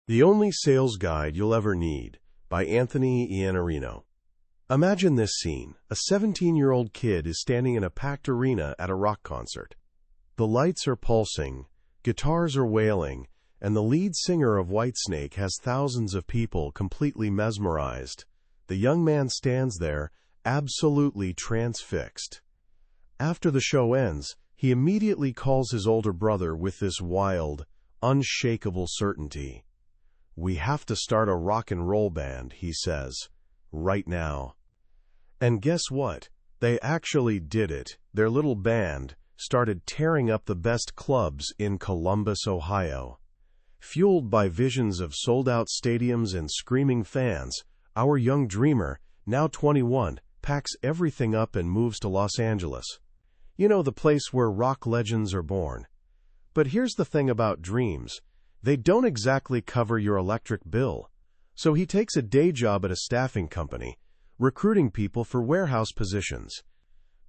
The Only Sales Guide You'll Ever Need by Anthony Iannarino. Imagine this scene. A 17-year-old kid is standing in a packed arena at a rock concert. The lights are pulsing, guitars are wailing, and the lead singer of Whitesnake has thousands of people completely mesmerized. The young man stands there, absolutely transfixed. After the show ends, he immediately calls his older brother with this wild, unshakable certainty. "We have to start a rock and roll band," he says, "right now." And guess what? They actually did it. Their little band started tearing up the best clubs in Columbus, Ohio. Fueled by visions of sold-out stadiums and screaming fans, our young dreamer, now 21, packs everything up and moves to Los Angeles. You know, the place where rock legends are born. But here's the thing about dreams. They don't exactly cover your electric bill. So he takes a day job at a staffing company, recruiting people for warehouse positions.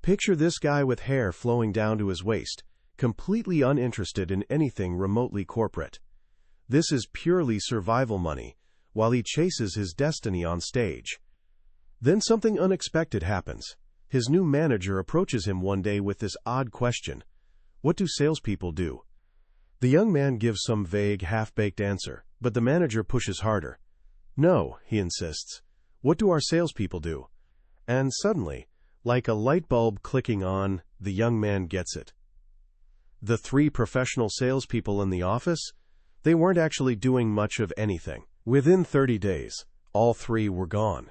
Picture this guy with hair flowing down to his waist, completely uninterested in anything remotely corporate. This is purely survival money, while he chases his destiny on stage. Then something unexpected happens. His new manager approaches him one day with this odd question: "What do salespeople do?" The young man gives some vague, half-baked answer, but the manager pushes harder. "No," he insists. "What do our salespeople do?" And suddenly, like a light bulb clicking on, the young man gets it. The three professional salespeople in the office, they weren't actually doing much of anything. Within 30 days, all three were gone.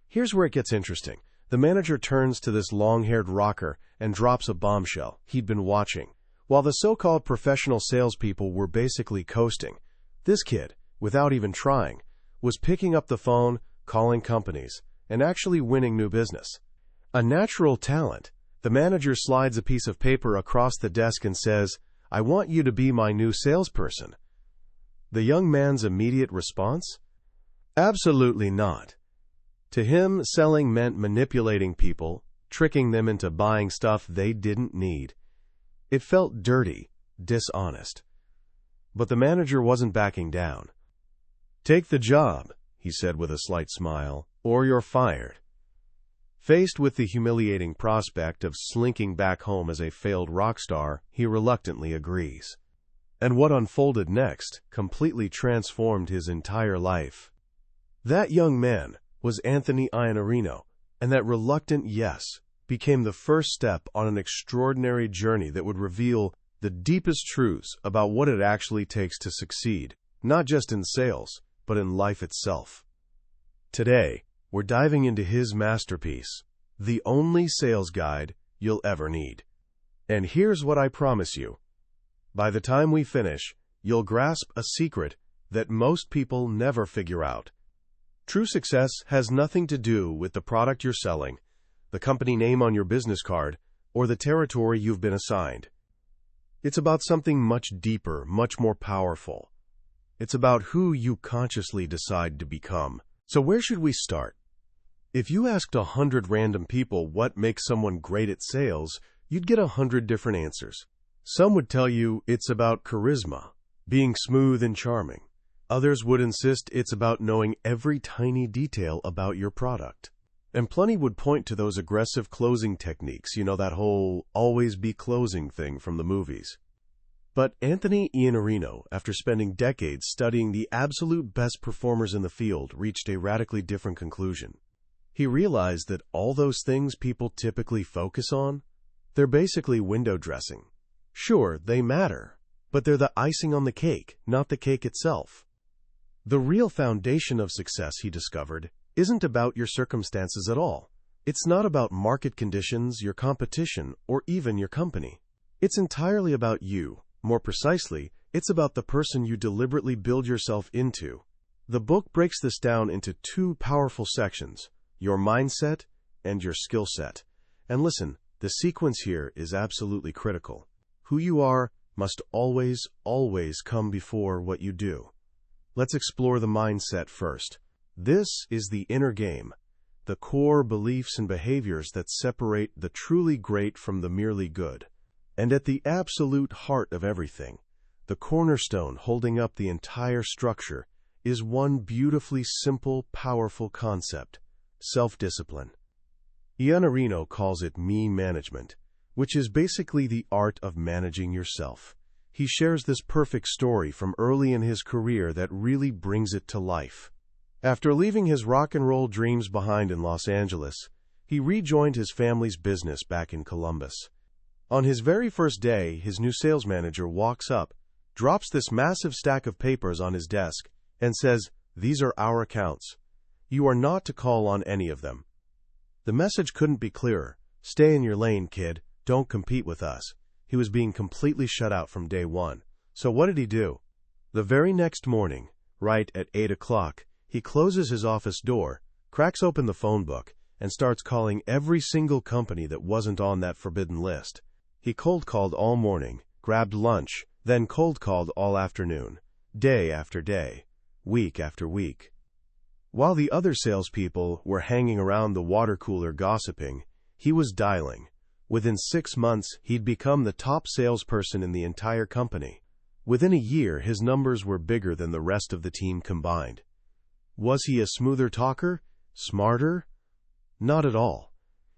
Here's where it gets interesting. The manager turns to this long-haired rocker and drops a bombshell he'd been watching. While the so-called professional salespeople were basically coasting, this kid, without even trying, was picking up the phone, calling companies, and actually winning new business. A natural talent. The manager slides a piece of paper across the desk and says, "I want you to be my new salesperson." The young man's immediate response? Absolutely not. To him, selling meant manipulating people, tricking them into buying stuff they didn't need. It felt dirty, dishonest. But the manager wasn't backing down. "Take the job," he said with a slight smile, "or you're fired." Faced with the humiliating prospect of slinking back home as a failed rock star, he reluctantly agrees. And what unfolded next completely transformed his entire life. That young man was Anthony Iannarino, and that reluctant yes became the first step on an extraordinary journey that would reveal the deepest truths about what it actually takes to succeed, not just in sales, but in life itself. Today, we're diving into his masterpiece, The Only Sales Guide You'll Ever Need. And here's what I promise you. By the time we finish, you'll grasp a secret that most people never figure out. True success has nothing to do with the product you're selling, the company name on your business card, or the territory you've been assigned. It's about something much deeper, much more powerful. It's about who you consciously decide to become. So where should we start? If you asked 100 random people what makes someone great at sales, you'd get 100 different answers. Some would tell you it's about charisma, being smooth and charming. Others would insist it's about knowing every tiny detail about your product. And plenty would point to those aggressive closing techniques, you know, that whole always be closing thing from the movies. But Anthony Iannarino, after spending decades studying the absolute best performers in the field, reached a radically different conclusion. He realized that all those things people typically focus on, they're basically window dressing. Sure, they matter, but they're the icing on the cake, not the cake itself. The real foundation of success, he discovered, isn't about your circumstances at all. It's not about market conditions, your competition, or even your company. It's entirely about you. More precisely, it's about the person you deliberately build yourself into. The book breaks this down into two powerful sections: your mindset and your skill set. And listen, the sequence here is absolutely critical. Who you are must always, always come before what you do. Let's explore the mindset first. This is the inner game, the core beliefs and behaviors that separate the truly great from the merely good. And at the absolute heart of everything the cornerstone holding up the entire structure, is one beautifully simple, powerful concept: self-discipline. Iannarino calls it me management, which is basically the art of managing yourself. He shares this perfect story from early in his career that really brings it to life. After leaving his rock and roll dreams behind in Los Angeles, he rejoined his family's business back in Columbus. On his very first day, his new sales manager walks up, drops this massive stack of papers on his desk, and says, "These are our accounts. You are not to call on any of them." The message couldn't be clearer. Stay in your lane, kid. Don't compete with us. He was being completely shut out from day one. So what did he do? The very next morning, right at 8 o'clock, he closes his office door, cracks open the phone book, and starts calling every single company that wasn't on that forbidden list. He cold called all morning, grabbed lunch, then cold called all afternoon, day after day, week after week. While the other salespeople were hanging around the water cooler gossiping, he was dialing. Within 6 months, he'd become the top salesperson in the entire company. Within a year, his numbers were bigger than the rest of the team combined. Was he a smoother talker? Smarter? Not at all.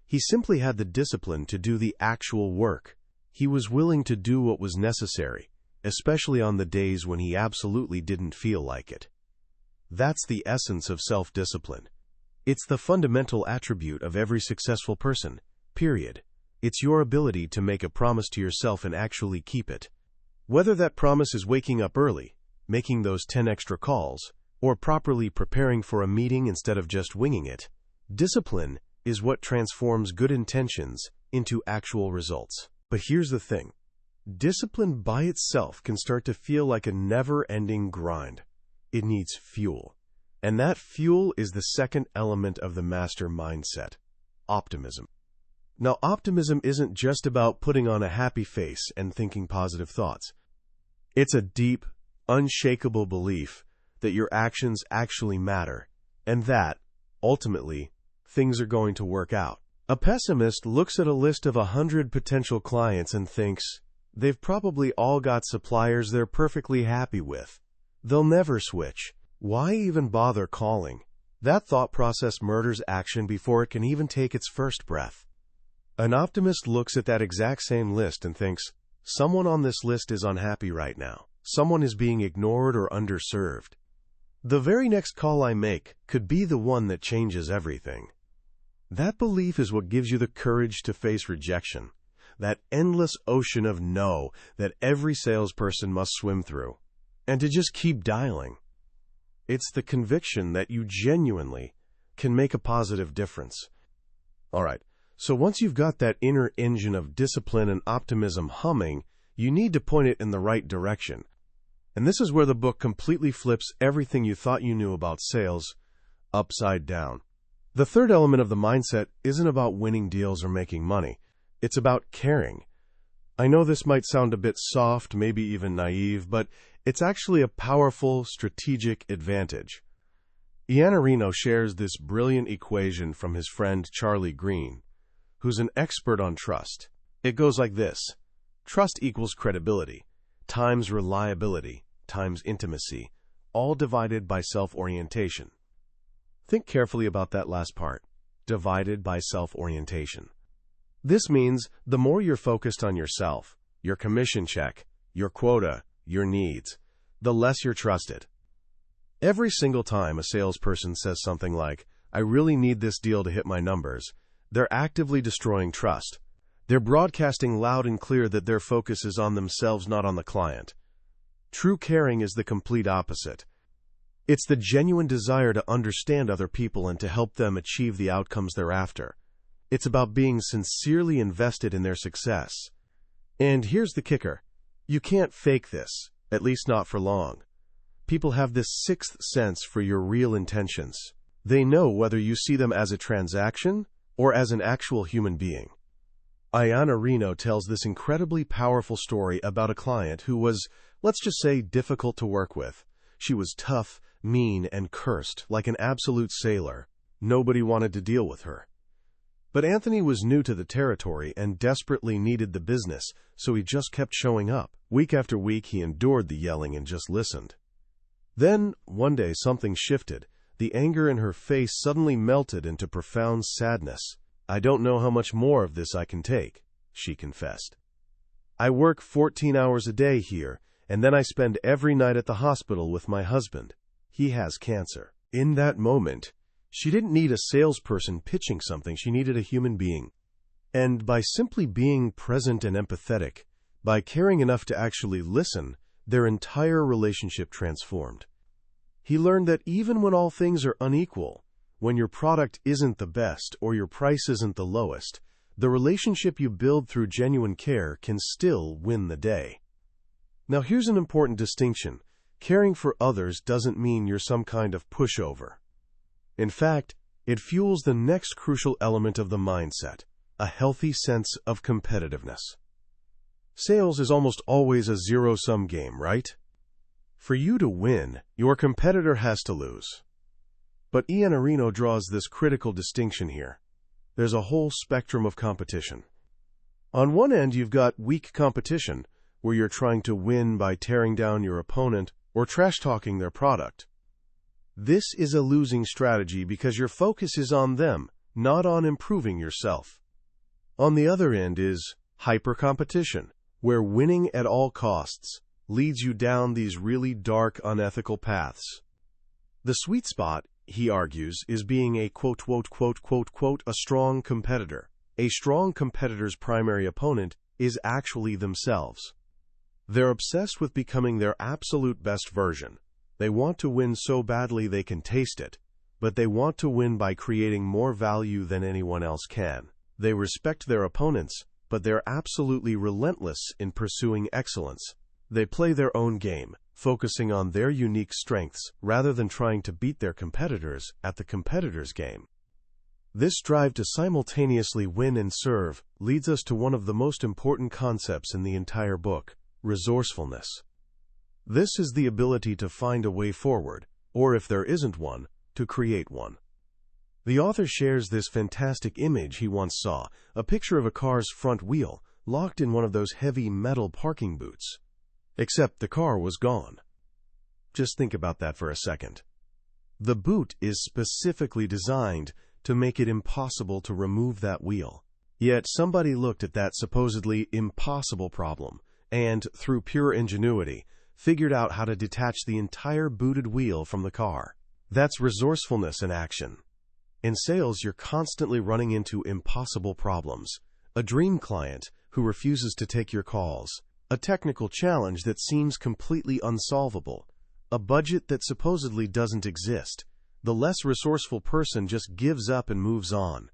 He simply had the discipline to do the actual work. He was willing to do what was necessary, especially on the days when he absolutely didn't feel like it. That's the essence of self-discipline. It's the fundamental attribute of every successful person, period. It's your ability to make a promise to yourself and actually keep it. Whether that promise is waking up early, making those 10 extra calls, or properly preparing for a meeting instead of just winging it, discipline is what transforms good intentions into actual results. But here's the thing. Discipline by itself can start to feel like a never-ending grind. It needs fuel. And that fuel is the second element of the master mindset: optimism. Now, optimism isn't just about putting on a happy face and thinking positive thoughts. It's a deep, unshakable belief that your actions actually matter, and that, ultimately, things are going to work out. A pessimist looks at a list of 100 potential clients and thinks, they've probably all got suppliers they're perfectly happy with. They'll never switch. Why even bother calling? That thought process murders action before it can even take its first breath. An optimist looks at that exact same list and thinks, someone on this list is unhappy right now. Someone is being ignored or underserved. The very next call I make could be the one that changes everything. That belief is what gives you the courage to face rejection, that endless ocean of no that every salesperson must swim through, and to just keep dialing. It's the conviction that you genuinely can make a positive difference. All right. So once you've got that inner engine of discipline and optimism humming, you need to point it in the right direction. And this is where the book completely flips everything you thought you knew about sales upside down. The third element of the mindset isn't about winning deals or making money. It's about caring. I know this might sound a bit soft, maybe even naive, but it's actually a powerful strategic advantage. Iannarino shares this brilliant equation from his friend Charlie Green, who's an expert on trust. It goes like this: trust equals credibility, times reliability, times intimacy, all divided by self-orientation. Think carefully about that last part, divided by self-orientation. This means the more you're focused on yourself, your commission check, your quota, your needs, the less you're trusted. Every single time a salesperson says something like, "I really need this deal to hit my numbers," they're actively destroying trust. They're broadcasting loud and clear that their focus is on themselves, not on the client. True caring is the complete opposite. It's the genuine desire to understand other people and to help them achieve the outcomes they're after. It's about being sincerely invested in their success. And here's the kicker. You can't fake this, at least not for long. People have this sixth sense for your real intentions. They know whether you see them as a transaction or as an actual human being. Iannarino tells this incredibly powerful story about a client who was, let's just say, difficult to work with. She was tough, mean, and cursed, like an absolute sailor. Nobody wanted to deal with her. But Anthony was new to the territory and desperately needed the business, so he just kept showing up. Week after week, he endured the yelling and just listened. Then, one day, something shifted. The anger in her face suddenly melted into profound sadness. "I don't know how much more of this I can take," she confessed. "I work 14 hours a day here, and then I spend every night at the hospital with my husband. He has cancer." In that moment, she didn't need a salesperson pitching something, she needed a human being. And by simply being present and empathetic, by caring enough to actually listen, their entire relationship transformed. He learned that even when all things are unequal, when your product isn't the best or your price isn't the lowest, the relationship you build through genuine care can still win the day. Now here's an important distinction. Caring for others doesn't mean you're some kind of pushover. In fact, it fuels the next crucial element of the mindset, a healthy sense of competitiveness. Sales is almost always a zero-sum game, right? For you to win, your competitor has to lose. But Iannarino draws this critical distinction here. There's a whole spectrum of competition. On one end, you've got weak competition, where you're trying to win by tearing down your opponent or trash-talking their product. This is a losing strategy because your focus is on them, not on improving yourself. On the other end is hyper-competition, where winning at all costs leads you down these really dark, unethical paths. The sweet spot, he argues, is being a a strong competitor. A strong competitor's primary opponent is actually themselves. They're obsessed with becoming their absolute best version. They want to win so badly they can taste it, but they want to win by creating more value than anyone else can. They respect their opponents, but they're absolutely relentless in pursuing excellence. They play their own game, focusing on their unique strengths rather than trying to beat their competitors at the competitor's game. This drive to simultaneously win and serve leads us to one of the most important concepts in the entire book, resourcefulness. This is the ability to find a way forward, or if there isn't one, to create one. The author shares this fantastic image he once saw, a picture of a car's front wheel locked in one of those heavy metal parking boots. Except the car was gone. Just think about that for a second. The boot is specifically designed to make it impossible to remove that wheel. Yet somebody looked at that supposedly impossible problem and, through pure ingenuity, figured out how to detach the entire booted wheel from the car. That's resourcefulness in action. In sales, you're constantly running into impossible problems. A dream client who refuses to take your calls. A technical challenge that seems completely unsolvable. A budget that supposedly doesn't exist. The less resourceful person just gives up and moves on.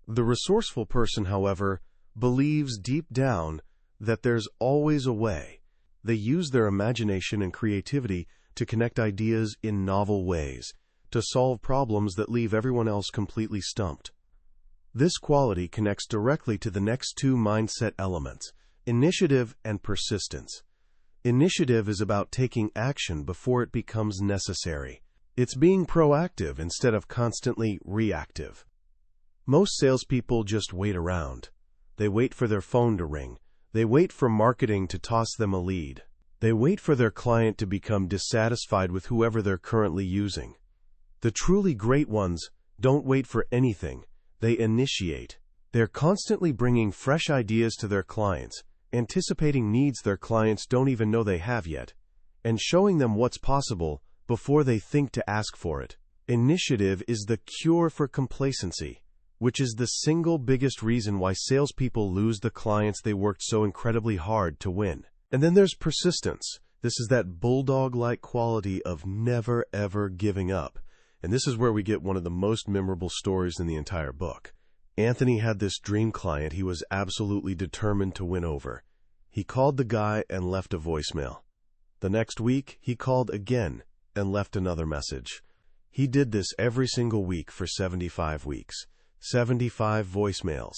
The resourceful person, however, believes deep down that there's always a way. They use their imagination and creativity to connect ideas in novel ways, to solve problems that leave everyone else completely stumped. This quality connects directly to the next two mindset elements, initiative and persistence. Initiative is about taking action before it becomes necessary. It's being proactive instead of constantly reactive. Most salespeople just wait around. They wait for their phone to ring. They wait for marketing to toss them a lead. They wait for their client to become dissatisfied with whoever they're currently using. The truly great ones don't wait for anything. They initiate. They're constantly bringing fresh ideas to their clients, anticipating needs their clients don't even know they have yet, and showing them what's possible before they think to ask for it. Initiative is the cure for complacency, which is the single biggest reason why salespeople lose the clients they worked so incredibly hard to win. And then there's persistence. This is that bulldog-like quality of never ever giving up. And this is where we get one of the most memorable stories in the entire book. Anthony had this dream client he was absolutely determined to win over. He called the guy and left a voicemail. The next week, he called again and left another message. He did this every single week for 75 weeks. 75 voicemails,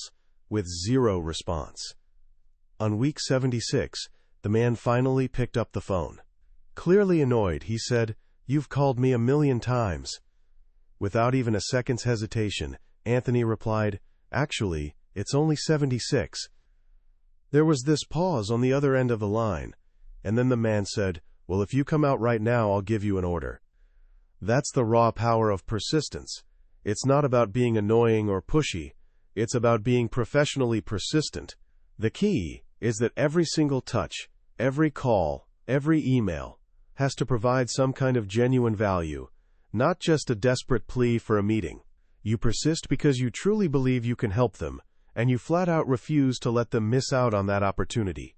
with 0 response. On week 76, the man finally picked up the phone. Clearly annoyed, he said, "You've called me 1,000,000 times." Without even a second's hesitation, Anthony replied, Actually, it's only 76. There was this pause on the other end of the line, and then the man said, "Well, if you come out right now, I'll give you an order." That's the raw power of persistence. It's not about being annoying or pushy. It's about being professionally persistent. The key is that every single touch, every call, every email has to provide some kind of genuine value, not just a desperate plea for a meeting. You persist because you truly believe you can help them, and you flat out refuse to let them miss out on that opportunity.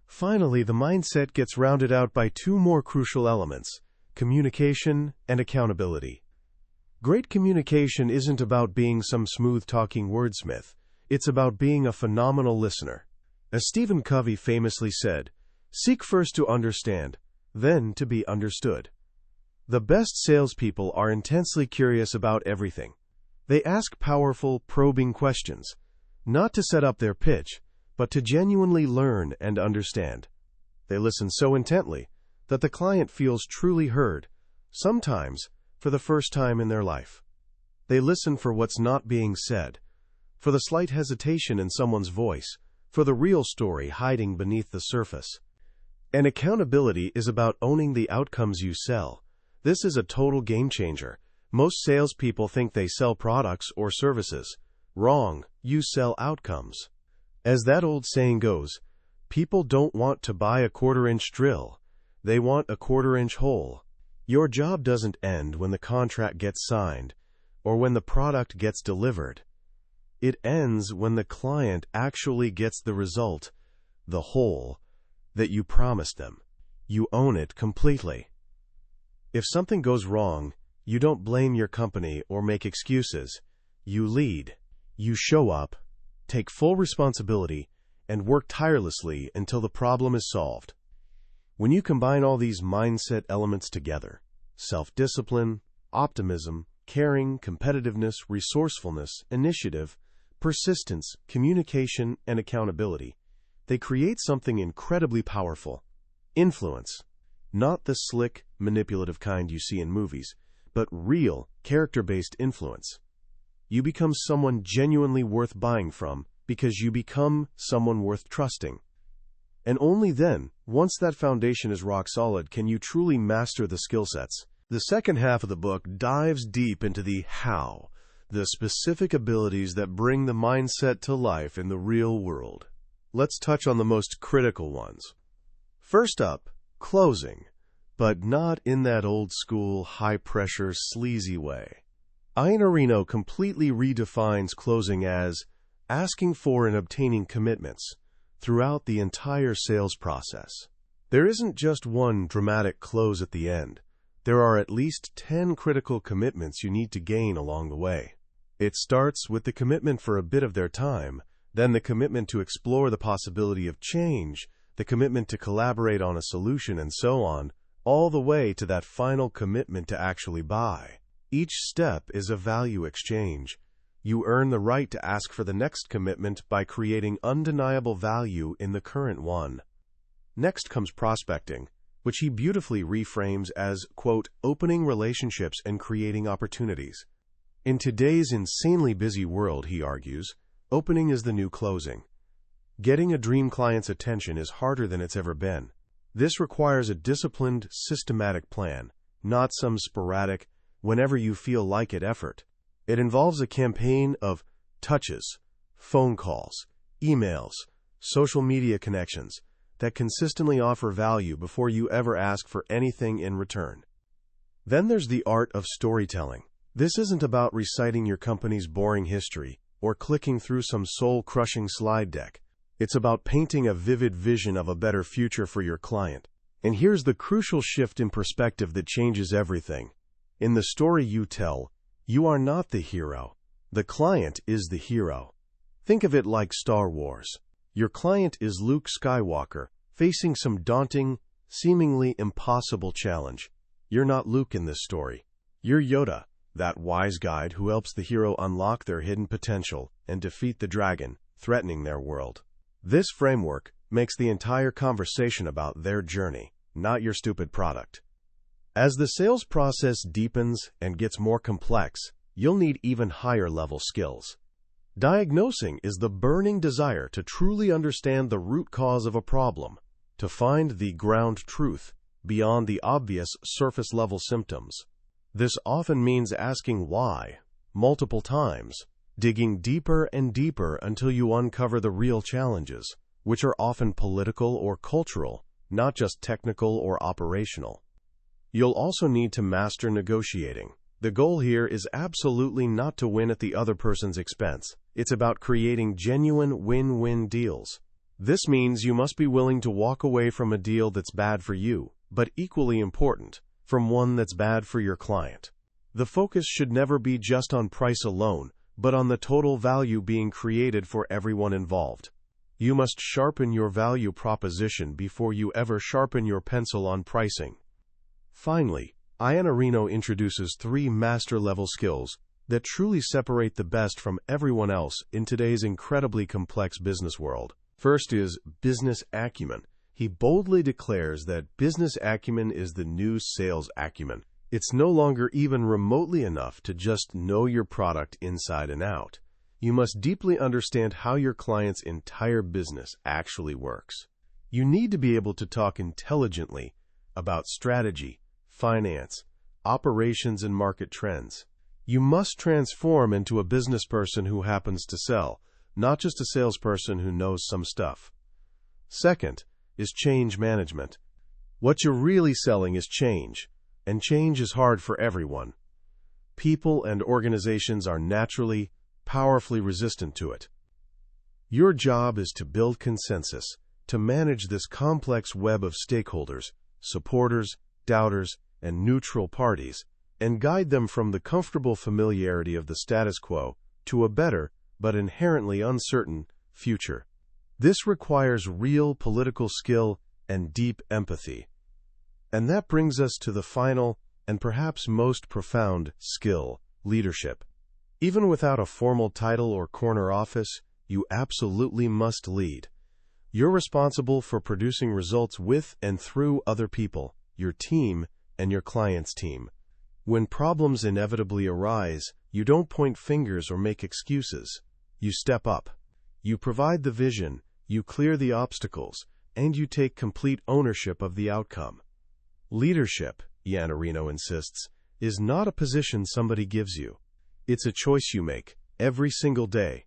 Finally, the mindset gets rounded out by two more crucial elements: communication and accountability. Great communication isn't about being some smooth-talking wordsmith. It's about being a phenomenal listener. As Stephen Covey famously said, "Seek first to understand, then to be understood." The best salespeople are intensely curious about everything. They ask powerful, probing questions, not to set up their pitch, but to genuinely learn and understand. They listen so intently that the client feels truly heard, sometimes for the first time in their life. They listen for what's not being said, for the slight hesitation in someone's voice, for the real story hiding beneath the surface. And accountability is about owning the outcomes you sell. This is a total game changer. Most salespeople think they sell products or services. Wrong, you sell outcomes. As that old saying goes, people don't want to buy a quarter-inch drill. They want a quarter-inch hole. Your job doesn't end when the contract gets signed or when the product gets delivered. It ends when the client actually gets the result, the hole, that you promised them. You own it completely. If something goes wrong, you don't blame your company or make excuses. You lead. You show up, take full responsibility, and work tirelessly until the problem is solved. When you combine all these mindset elements together, self-discipline, optimism, caring, competitiveness, resourcefulness, initiative, persistence, communication, and accountability, they create something incredibly powerful. Influence. Not the slick, manipulative kind you see in movies, but real, character-based influence. You become someone genuinely worth buying from because you become someone worth trusting. And only then, once that foundation is rock solid, can you truly master the skill sets. The second half of the book dives deep into the how, the specific abilities that bring the mindset to life in the real world. Let's touch on the most critical ones. First up, closing, but not in that old-school, high-pressure, sleazy way. Iannarino completely redefines closing as asking for and obtaining commitments throughout the entire sales process. There isn't just one dramatic close at the end. There are at least 10 critical commitments you need to gain along the way. It starts with the commitment for a bit of their time, then the commitment to explore the possibility of change, the commitment to collaborate on a solution, and so on, all the way to that final commitment to actually buy. Each step is a value exchange. You earn the right to ask for the next commitment by creating undeniable value in the current one. Next comes prospecting, which he beautifully reframes as, quote, opening relationships and creating opportunities. In today's insanely busy world, he argues, opening is the new closing. Getting a dream client's attention is harder than it's ever been. This requires a disciplined, systematic plan, not some sporadic, whenever you feel like it effort. It involves a campaign of touches, phone calls, emails, social media connections that consistently offer value before you ever ask for anything in return. Then there's the art of storytelling. This isn't about reciting your company's boring history or clicking through some soul-crushing slide deck. It's about painting a vivid vision of a better future for your client. And here's the crucial shift in perspective that changes everything. In the story you tell, you are not the hero. The client is the hero. Think of it like Star Wars. Your client is Luke Skywalker, facing some daunting, seemingly impossible challenge. You're not Luke in this story. You're Yoda, that wise guide who helps the hero unlock their hidden potential and defeat the dragon, threatening their world. This framework makes the entire conversation about their journey, not your stupid product. As the sales process deepens and gets more complex, you'll need even higher level skills. Diagnosing is the burning desire to truly understand the root cause of a problem, to find the ground truth beyond the obvious surface-level symptoms. This often means asking why multiple times, digging deeper and deeper until you uncover the real challenges, which are often political or cultural, not just technical or operational. You'll also need to master negotiating. The goal here is absolutely not to win at the other person's expense. It's about creating genuine win-win deals. This means you must be willing to walk away from a deal that's bad for you, but equally important, from one that's bad for your client. The focus should never be just on price alone, but on the total value being created for everyone involved. You must sharpen your value proposition before you ever sharpen your pencil on pricing. Finally, Iannarino introduces 3 master-level skills that truly separate the best from everyone else in today's incredibly complex business world. First is business acumen. He boldly declares that business acumen is the new sales acumen. It's no longer even remotely enough to just know your product inside and out. You must deeply understand how your client's entire business actually works. You need to be able to talk intelligently about strategy, finance, operations, and market trends. You must transform into a business person who happens to sell, not just a salesperson who knows some stuff. Second is change management. What you're really selling is change, and change is hard for everyone. People and organizations are naturally, powerfully resistant to it. Your job is to build consensus, to manage this complex web of stakeholders, supporters, doubters, and neutral parties, and guide them from the comfortable familiarity of the status quo to a better, but inherently uncertain, future. This requires real political skill and deep empathy. And that brings us to the final, and perhaps most profound, skill, leadership. Even without a formal title or corner office, you absolutely must lead. You're responsible for producing results with and through other people, your team, and your client's team. When problems inevitably arise, you don't point fingers or make excuses. You step up. You provide the vision, you clear the obstacles, and you take complete ownership of the outcome. Leadership, Iannarino insists, is not a position somebody gives you. It's a choice you make, every single day.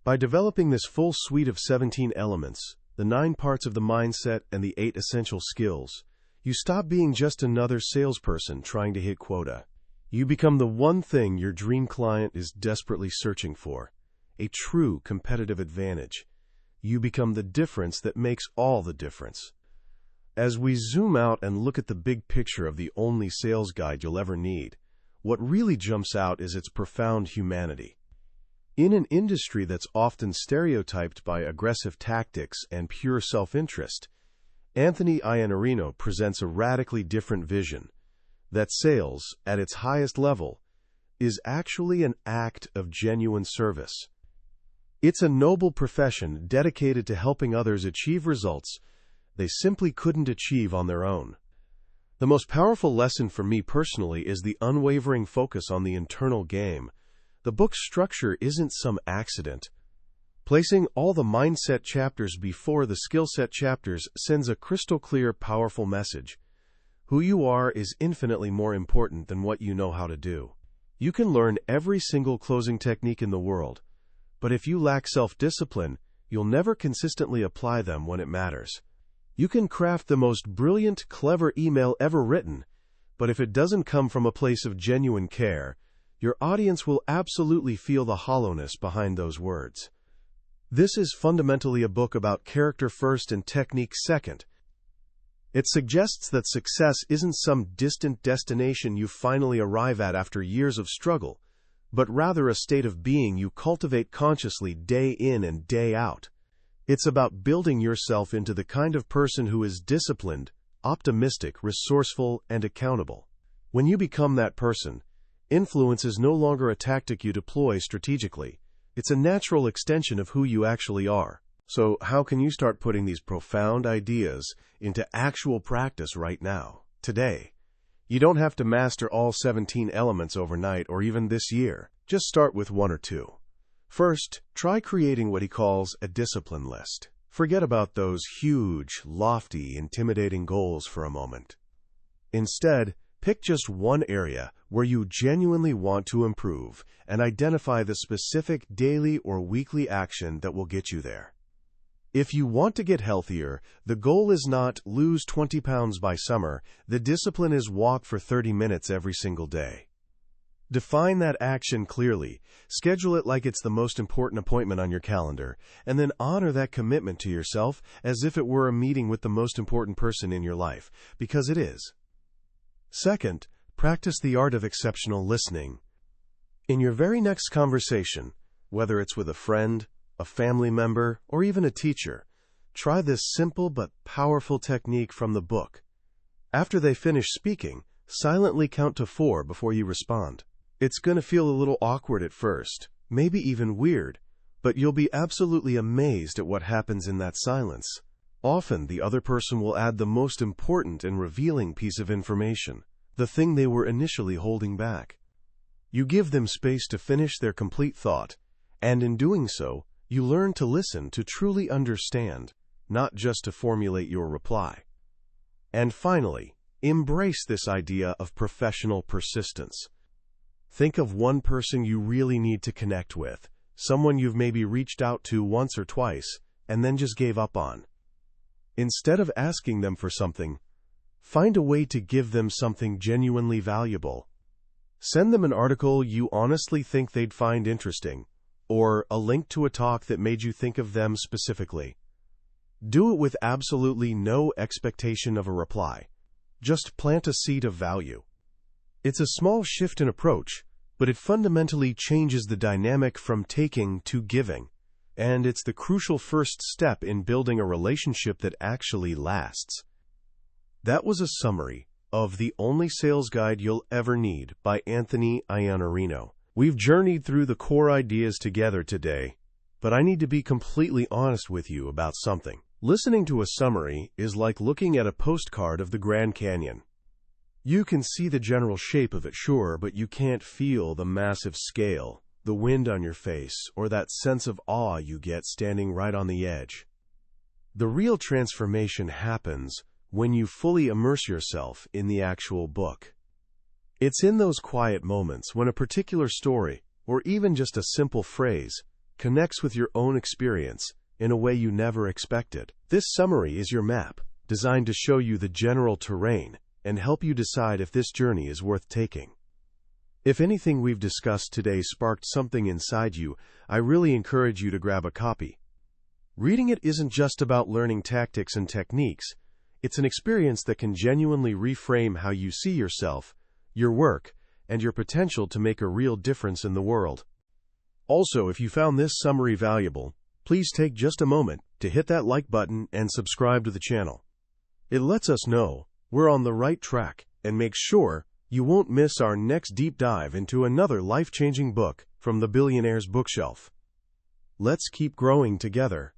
By developing this full suite of 17 elements, the 9 parts of the mindset and the 8 essential skills, you stop being just another salesperson trying to hit quota. You become the one thing your dream client is desperately searching for, a true competitive advantage. You become the difference that makes all the difference. As we zoom out and look at the big picture of the only sales guide you'll ever need, what really jumps out is its profound humanity. In an industry that's often stereotyped by aggressive tactics and pure self-interest, Anthony Iannarino presents a radically different vision, that sales, at its highest level, is actually an act of genuine service. It's a noble profession dedicated to helping others achieve results they simply couldn't achieve on their own. The most powerful lesson for me personally is the unwavering focus on the internal game. The book's structure isn't some accident. Placing all the mindset chapters before the skill set chapters sends a crystal clear, powerful message. Who you are is infinitely more important than what you know how to do. You can learn every single closing technique in the world, but if you lack self-discipline, you'll never consistently apply them when it matters. You can craft the most brilliant, clever email ever written, but if it doesn't come from a place of genuine care, your audience will absolutely feel the hollowness behind those words. This is fundamentally a book about character first and technique second. It suggests that success isn't some distant destination you finally arrive at after years of struggle, but rather a state of being you cultivate consciously day in and day out. It's about building yourself into the kind of person who is disciplined, optimistic, resourceful, and accountable. When you become that person, influence is no longer a tactic you deploy strategically. It's a natural extension of who you actually are. So how can you start putting these profound ideas into actual practice right now, today? You don't have to master all 17 elements overnight or even this year. Just start with 1 or 2. First, try creating what he calls a discipline list. Forget about those huge, lofty, intimidating goals for a moment. Instead, pick just one area where you genuinely want to improve and identify the specific daily or weekly action that will get you there. If you want to get healthier, the goal is not lose 20 pounds by summer. The discipline is walk for 30 minutes every single day. Define that action clearly, schedule it like it's the most important appointment on your calendar, and then honor that commitment to yourself as if it were a meeting with the most important person in your life, because it is. Second, practice the art of exceptional listening. In your very next conversation, whether it's with a friend, a family member, or even a teacher, try this simple but powerful technique from the book. After they finish speaking, silently count to 4 before you respond. It's going to feel a little awkward at first, maybe even weird, but you'll be absolutely amazed at what happens in that silence. Often, the other person will add the most important and revealing piece of information, the thing they were initially holding back. You give them space to finish their complete thought, and in doing so, you learn to listen to truly understand, not just to formulate your reply. And finally, embrace this idea of professional persistence. Think of one person you really need to connect with, someone you've maybe reached out to once or twice, and then just gave up on. Instead of asking them for something, find a way to give them something genuinely valuable. Send them an article you honestly think they'd find interesting, or a link to a talk that made you think of them specifically. Do it with absolutely no expectation of a reply. Just plant a seed of value. It's a small shift in approach, but it fundamentally changes the dynamic from taking to giving, and it's the crucial first step in building a relationship that actually lasts. That was a summary of The Only Sales Guide You'll Ever Need by Anthony Iannarino. We've journeyed through the core ideas together today, but I need to be completely honest with you about something. Listening to a summary is like looking at a postcard of the Grand Canyon. You can see the general shape of it, sure, but you can't feel the massive scale, the wind on your face, or that sense of awe you get standing right on the edge. The real transformation happens when you fully immerse yourself in the actual book. It's in those quiet moments when a particular story, or even just a simple phrase, connects with your own experience in a way you never expected. This summary is your map, designed to show you the general terrain and help you decide if this journey is worth taking. If anything we've discussed today sparked something inside you, I really encourage you to grab a copy. Reading it isn't just about learning tactics and techniques. It's an experience that can genuinely reframe how you see yourself, your work, and your potential to make a real difference in the world. Also, if you found this summary valuable, please take just a moment to hit that like button and subscribe to the channel. It lets us know we're on the right track and makes sure you won't miss our next deep dive into another life-changing book from the billionaire's bookshelf. Let's keep growing together.